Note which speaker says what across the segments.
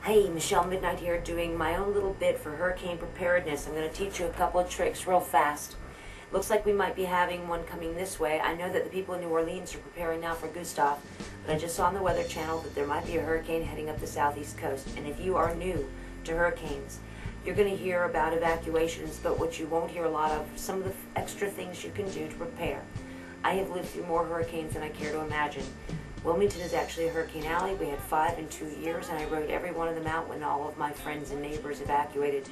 Speaker 1: Hey, MicheleMidnight here, doing my own little bit for hurricane preparedness. I'm going to teach you a couple of tricks real fast. Looks like we might be having one coming this way. I know that the people in New Orleans are preparing now for Gustav, but I just saw on the Weather Channel that there might be a hurricane heading up the southeast coast. And if you are new to hurricanes, you're going to hear about evacuations, but what you won't hear a lot of, some of the extra things you can do to prepare. I have lived through more hurricanes than I care to imagine. Wilmington is actually a hurricane alley. We had 5 in 2 years, and I rode every one of them out when all of my friends and neighbors evacuated.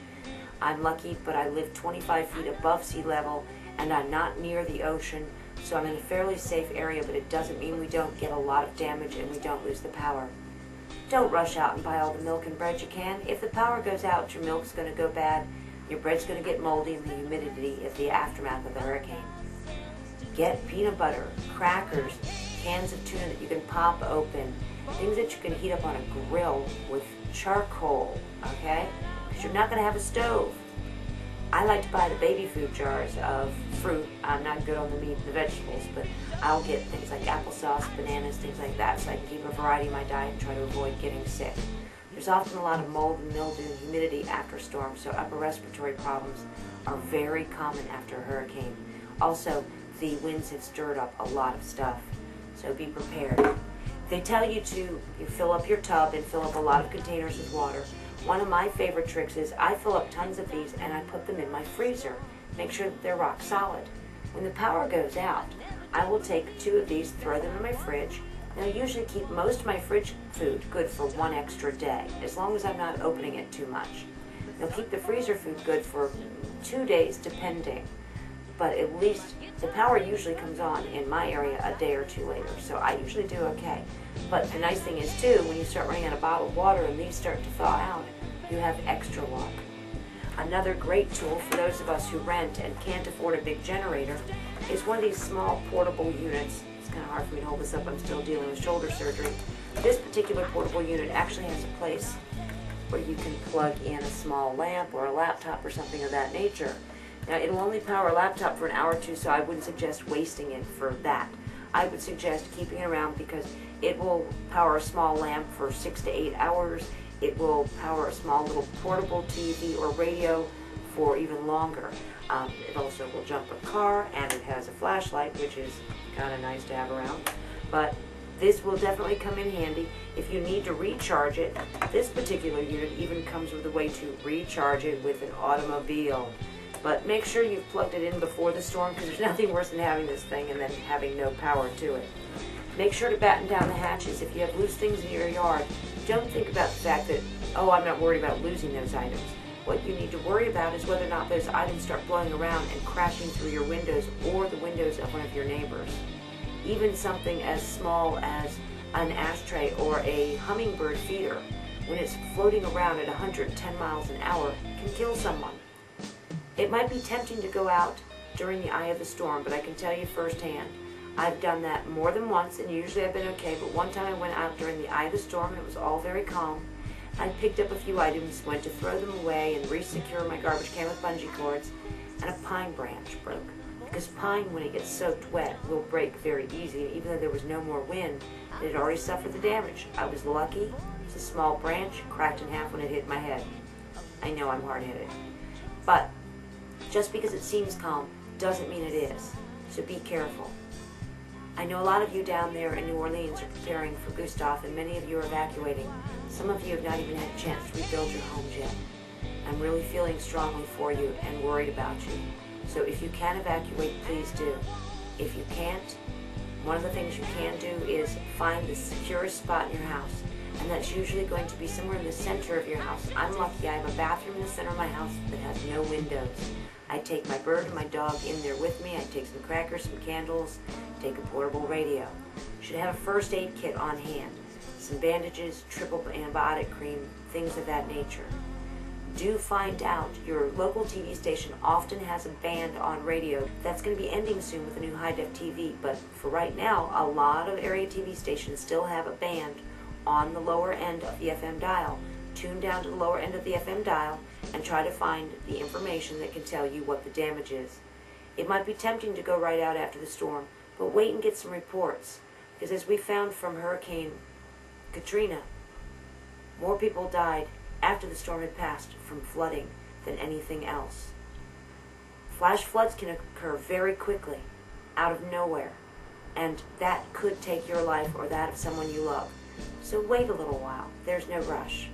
Speaker 1: I'm lucky, but I live 25 feet above sea level, and I'm not near the ocean, so I'm in a fairly safe area, but it doesn't mean we don't get a lot of damage and we don't lose the power. Don't rush out and buy all the milk and bread you can. If the power goes out, your milk's going to go bad, your bread's going to get moldy, and the humidity is the aftermath of the hurricane. Get peanut butter, crackers, cans of tuna that you can pop open, things that you can heat up on a grill with charcoal, okay? Because you're not going to have a stove. I like to buy the baby food jars of fruit. I'm not good on the meat and the vegetables, but I'll get things like applesauce, bananas, things like that, so I can keep a variety in my diet and try to avoid getting sick. There's often a lot of mold and mildew and humidity after a storm, so upper respiratory problems are very common after a hurricane. Also, the winds have stirred up a lot of stuff, so be prepared. They tell you to fill up your tub and fill up a lot of containers with water. One of my favorite tricks is I fill up tons of these and I put them in my freezer. Make sure that they're rock solid. When the power goes out, I will take 2 of these, throw them in my fridge, and I usually keep most of my fridge food good for 1 extra day, as long as I'm not opening it too much. They'll keep the freezer food good for 2 days depending, but at least the power usually comes on in my area a day or 2 later, so I usually do okay. But the nice thing is too, when you start running out of bottled water and these start to thaw out, you have extra luck. Another great tool for those of us who rent and can't afford a big generator is one of these small portable units. It's kind of hard for me to hold this up, I'm still dealing with shoulder surgery. This particular portable unit actually has a place where you can plug in a small lamp or a laptop or something of that nature. Now, it'll only power a laptop for an hour or 2, so I wouldn't suggest wasting it for that. I would suggest keeping it around because it will power a small lamp for 6 to 8 hours. It will power a small little portable TV or radio for even longer. It also will jump a car, and it has a flashlight, which is kind of nice to have around. But this will definitely come in handy. If you need to recharge it, this particular unit even comes with a way to recharge it with an automobile. But make sure you've plugged it in before the storm, because there's nothing worse than having this thing and then having no power to it. Make sure to batten down the hatches. If you have loose things in your yard, don't think about the fact that, oh, I'm not worried about losing those items. What you need to worry about is whether or not those items start blowing around and crashing through your windows or the windows of one of your neighbors. Even something as small as an ashtray or a hummingbird feeder, when it's floating around at 110 miles an hour, can kill someone. It might be tempting to go out during the eye of the storm, but I can tell you firsthand, I've done that more than once, and usually I've been okay, but one time I went out during the eye of the storm, and it was all very calm. I picked up a few items, went to throw them away and re-secure my garbage can with bungee cords, and a pine branch broke. Because pine, when it gets soaked wet, will break very easy, even though there was no more wind, it had already suffered the damage. I was lucky. It's a small branch, cracked in half when it hit my head. I know I'm hard-headed. But just because it seems calm doesn't mean it is, so be careful. I know a lot of you down there in New Orleans are preparing for Gustav, and many of you are evacuating. Some of you have not even had a chance to rebuild your homes yet. I'm really feeling strongly for you and worried about you. So if you can evacuate, please do. If you can't, one of the things you can do is find the securest spot in your house, and that's usually going to be somewhere in the center of your house. I'm lucky. I have a bathroom in the center of my house that has no windows. I take my bird and my dog in there with me. I take some crackers, some candles, take a portable radio. You should have a first aid kit on hand, some bandages, triple antibiotic cream, things of that nature. Do find out. Your local TV station often has a band on radio. That's going to be ending soon with a new high-def TV, but for right now, a lot of area TV stations still have a band on the lower end of the FM dial. Tune down to the lower end of the FM dial and try to find the information that can tell you what the damage is. It might be tempting to go right out after the storm, but wait and get some reports, because as we found from Hurricane Katrina, More people died after the storm had passed from flooding than anything else. Flash floods can occur very quickly, out of nowhere, and that could take your life or that of someone you love. So wait a little while. There's no rush.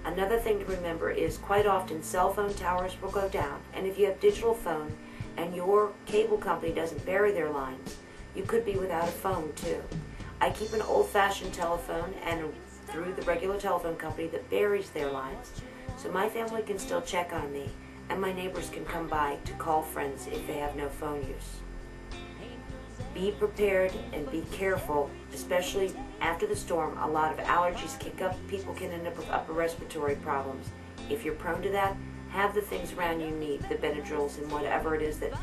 Speaker 1: Another thing to remember is quite often cell phone towers will go down, and if you have digital phone and your cable company doesn't bury their lines, you could be without a phone too. I keep an old-fashioned telephone and through the regular telephone company that buries their lines, so my family can still check on me and my neighbors can come by to call friends if they have no phone use. Be prepared and be careful, especially after the storm. A lot of allergies kick up. People can end up with upper respiratory problems. If you're prone to that, have the things around you need, the Benadryls and whatever it is that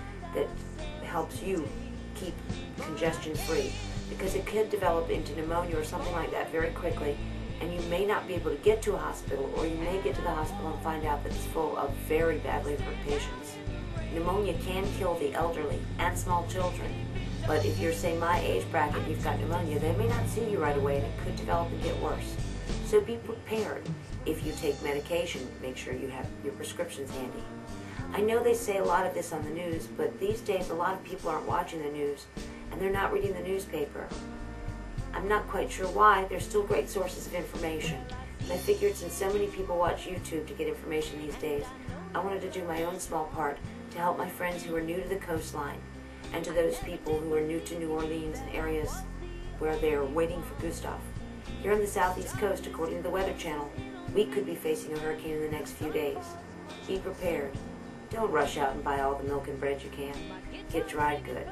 Speaker 1: helps you keep congestion free, because it could develop into pneumonia or something like that very quickly, and you may not be able to get to a hospital, or you may get to the hospital and find out that it's full of very badly hurt patients. Pneumonia can kill the elderly and small children, but if you're, say, my age bracket and you've got pneumonia, they may not see you right away and it could develop and get worse. So be prepared. If you take medication, make sure you have your prescriptions handy. I know they say a lot of this on the news, but these days a lot of people aren't watching the news and they're not reading the newspaper. I'm not quite sure why. They're still great sources of information. And I figured since so many people watch YouTube to get information these days, I wanted to do my own small part to help my friends who are new to the coastline and to those people who are new to New Orleans and areas where they are waiting for Gustav. Here on the southeast coast, according to the Weather Channel, we could be facing a hurricane in the next few days. Be prepared. Don't rush out and buy all the milk and bread you can. Get dried good.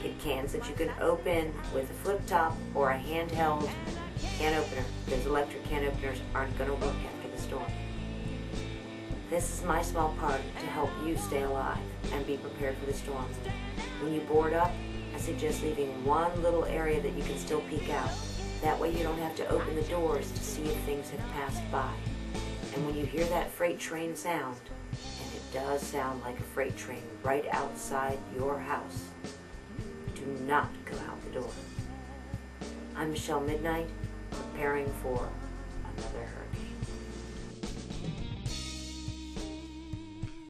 Speaker 1: Get cans that you can open with a flip top or a handheld can opener. Those electric can openers aren't going to work after the storm. This is my small part to help you stay alive and be prepared for the storm. When you board up, I suggest leaving one little area that you can still peek out. That way you don't have to open the doors to see if things have passed by. And when you hear that freight train sound, and it does sound like a freight train right outside your house, do not go out the door. I'm Michele Midnight, preparing for another hurricane.